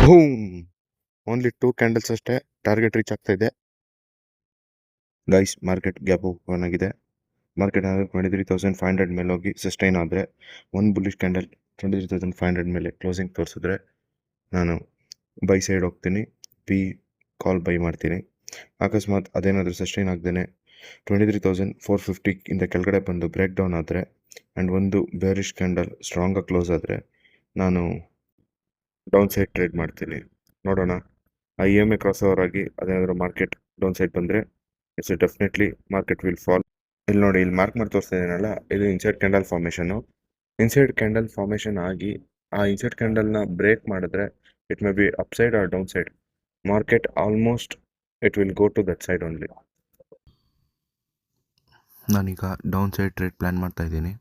Boom! Only 2 candles ಅಷ್ಟೇ target reach ಆಗ್ತಾ ಇದೆ ಗೈಸ್. ಮಾರ್ಕೆಟ್ ಗ್ಯಾಪ್ ಓಪನ್ ಆಗಿದೆ. ಮಾರ್ಕೆಟ್ 23,500 ಮೇಲೆ ಹೋಗಿ ಸಸ್ಟೈನ್ ಆದರೆ ಒಂದು ಬುಲ್ಲಿಶ್ ಕ್ಯಾಂಡಲ್ 23,500 ಮೇಲೆ ಕ್ಲೋಸಿಂಗ್ ತೋರಿಸಿದ್ರೆ ನಾನು ಬೈ ಸೈಡ್ ಹೋಗ್ತೀನಿ, ಪಿ ಕಾಲ್ ಬೈ ಮಾಡ್ತೀನಿ. ಅಕಸ್ಮಾತ್ ಅದೇನಾದರೂ ಸಸ್ಟೈನ್ ಆಗ್ದೇ 23,450 ಇಂದ ಕೆಳಗಡೆ ಬಂದು ಬ್ರೇಕ್ ಡೌನ್ ಆದರೆ ಆ್ಯಂಡ್ ಒಂದು ಬೇರಿಶ್ ಕ್ಯಾಂಡಲ್ ಸ್ಟ್ರಾಂಗಾಗಿ ಕ್ಲೋಸ್ ಆದರೆ ನಾನು ಡೌನ್ ಸೈಡ್ ಟ್ರೇಡ್ ಮಾಡ್ತೀನಿ. ನೋಡೋಣ. EMA ಕ್ರಾಸ್ ಓವರ್ ಆಗಿ ಅದೇನಾದರೂ ಮಾರ್ಕೆಟ್ ಡೌನ್ ಸೈಡ್ ಬಂದರೆ it's definitely market will fall. ಇಲ್ಲಿ ನೋಡಿ, ಇಲ್ಲಿ ಮಾರ್ಕ್ ಮಾಡಿ ತೋರಿಸ್ತಾ ಇದೀನಲ್ಲ, ಇದು ಇನ್ಸೈಡ್ ಕ್ಯಾಂಡಲ್ ಫಾರ್ಮೇಷನ್ನು. ಇನ್ಸೈಡ್ ಕ್ಯಾಂಡಲ್ ಫಾರ್ಮೇಷನ್ ಆಗಿ ಆ ಇನ್ಸೈಡ್ ಕ್ಯಾಂಡಲ್ನ ಬ್ರೇಕ್ ಮಾಡಿದ್ರೆ it may be up side or down side. Market almost it will go to that side only. ನಾನೀಗ ಡೌನ್ ಸೈಡ್ ಟ್ರೇಡ್ ಪ್ಲ್ಯಾನ್ ಮಾಡ್ತಾ ಇದ್ದೀನಿ.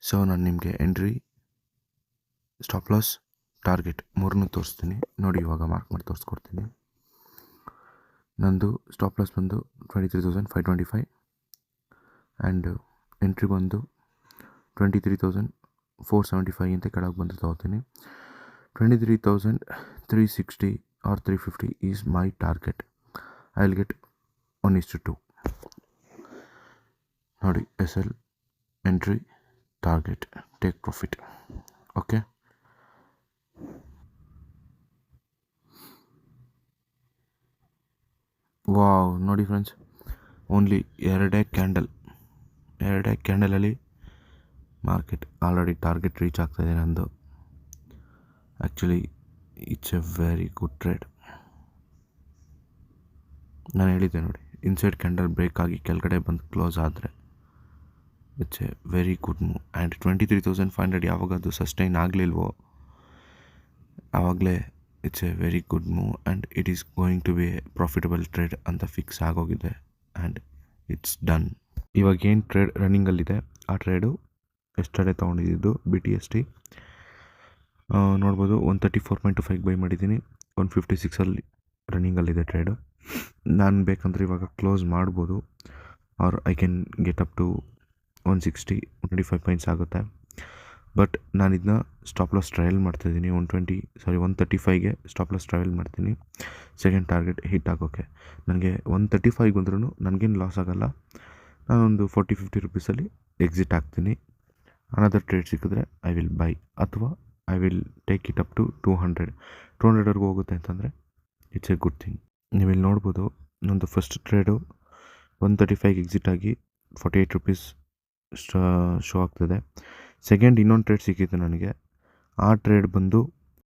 ಸೊ ನಾನು ನಿಮಗೆ ಎಂಟ್ರಿ, ಸ್ಟಾಪ್ ಲಾಸ್, ಟಾರ್ಗೆಟ್ ಮೂರನ್ನೂ ತೋರಿಸ್ತೀನಿ ನೋಡಿ. ಇವಾಗ ಮಾರ್ಕ್ ಮಾಡಿ ತೋರಿಸ್ಕೊಡ್ತೀನಿ. ನಂದು ಸ್ಟಾಪ್ ಲಾಸ್ ಬಂದು 23,525 ಆ್ಯಂಡ್ ಎಂಟ್ರಿ ಬಂದು 23,475 ಅಂತ ಕೆಳಗೆ ಬಂದು ತಗೋತೀನಿ. 23,360 or 350 is my target. I will get 1:2 ನೋಡಿ. SL, entry, target, take profit. Okay, wow ನೋಡಿ ಫ್ರೆಂಡ್ಸ್, ಓನ್ಲಿ ಎರಡೇ ಕ್ಯಾಂಡಲಲ್ಲಿ ಮಾರ್ಕೆಟ್ ಆಲ್ರೆಡಿ ಟಾರ್ಗೆಟ್ ರೀಚ್ ಆಗ್ತಾಯಿದೆ ನಂದು. Actually it's a very good trade. ನಾನು ಹೇಳಿದ್ದೆ ನೋಡಿ, ಇನ್ಸೈಡ್ ಕ್ಯಾಂಡಲ್ ಬ್ರೇಕ್ ಆಗಿ ಕೆಳಗಡೆ ಬಂದು ಕ್ಲೋಸ್ ಆದರೆ it's a very good move. And 23,500 ಯಾವಾಗ ಅದು ಸಸ್ಟೈನ್ ಆಗಲಿಲ್ವೋ ಆವಾಗಲೇ it's a very good move and it is going to be a profitable trade ಅಂತ ಫಿಕ್ಸ್ ಆಗೋಗಿದೆ ಆ್ಯಂಡ್ ಇಟ್ಸ್ ಡನ್. ಇವಾಗ ಏನು ಟ್ರೇಡ್ ರನ್ನಿಂಗಲ್ಲಿದೆ ಆ ಟ್ರೇಡು ಎಸ್ಟರ್ಡೇ ತೊಗೊಂಡಿದ್ದು BTST ನೋಡ್ಬೋದು. 134.25 ಬೈ ಮಾಡಿದ್ದೀನಿ. 156 ರನ್ನಿಂಗಲ್ಲಿದೆ ಟ್ರೇಡು. ನಾನು ಬೇಕಂದರೆ ಇವಾಗ ಕ್ಲೋಸ್ ಮಾಡ್ಬೋದು, or I can get up to 160, 25 points ಆಗುತ್ತೆ. ಬಟ್ ನಾನು ಇದನ್ನ ಸ್ಟಾಪ್ ಲಾಸ್ ಟ್ರಯಲ್ ಮಾಡ್ತಾಯಿದ್ದೀನಿ. 135ಗೆ ಸ್ಟಾಪ್ ಲಾಸ್ ಟ್ರಯಲ್ ಮಾಡ್ತೀನಿ, ಸೆಕೆಂಡ್ ಟಾರ್ಗೆಟ್ ಹಿಟ್ ಆಗೋಕ್ಕೆ. ನನಗೆ 135 ಬಂದ್ರೂ ನನಗೇನು ಲಾಸ್ ಆಗೋಲ್ಲ. ನಾನೊಂದು 40-50 ರುಪೀಸಲ್ಲಿ ಎಕ್ಸಿಟ್ ಆಗ್ತೀನಿ. ಅನದರ್ ಟ್ರೇಡ್ ಸಿಕ್ಕಿದ್ರೆ ಐ ವಿಲ್ ಬೈ, ಅಥವಾ I will take it up to 200ವರೆಗೂ ಹೋಗುತ್ತೆ ಅಂತಂದರೆ ಇಟ್ಸ್ ಎ ಗುಡ್ ಥಿಂಗ್. ನೀವು ಇಲ್ಲಿ ನೋಡ್ಬೋದು, ನಂದು ಫಸ್ಟ್ ಟ್ರೇಡು 135ಗೆ ಎಕ್ಸಿಟ್ ಆಗಿ 48 ರುಪೀಸ್ ಶೋ ಆಗ್ತದೆ. ಸೆಕೆಂಡ್ ಇನ್ನೊಂದು ಟ್ರೇಡ್ ಸಿಕ್ಕಿತ್ತು ನನಗೆ. ಆ ಟ್ರೇಡ್ ಬಂದು